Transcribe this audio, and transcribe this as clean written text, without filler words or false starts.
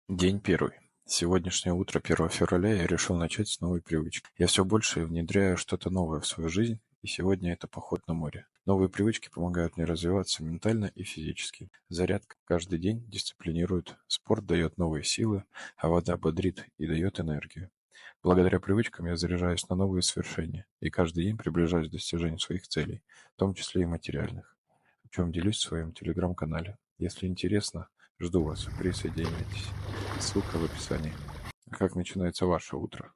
День первый. Сегодняшнее утро, 1 февраля, я решил начать с новой привычки. Я все больше внедряю что-то новое в свою жизнь, и сегодня это поход на море. Новые привычки помогают мне развиваться ментально и физически. Зарядка каждый день дисциплинирует, спорт дает новые силы, а вода бодрит и дает энергию. Благодаря привычкам я заряжаюсь на новые свершения и каждый день приближаюсь к достижению своих целей, в том числе и материальных, о чем делюсь в своем телеграм-канале. Если интересно, жду вас, присоединяйтесь. Ссылка в описании. А как начинается ваше утро?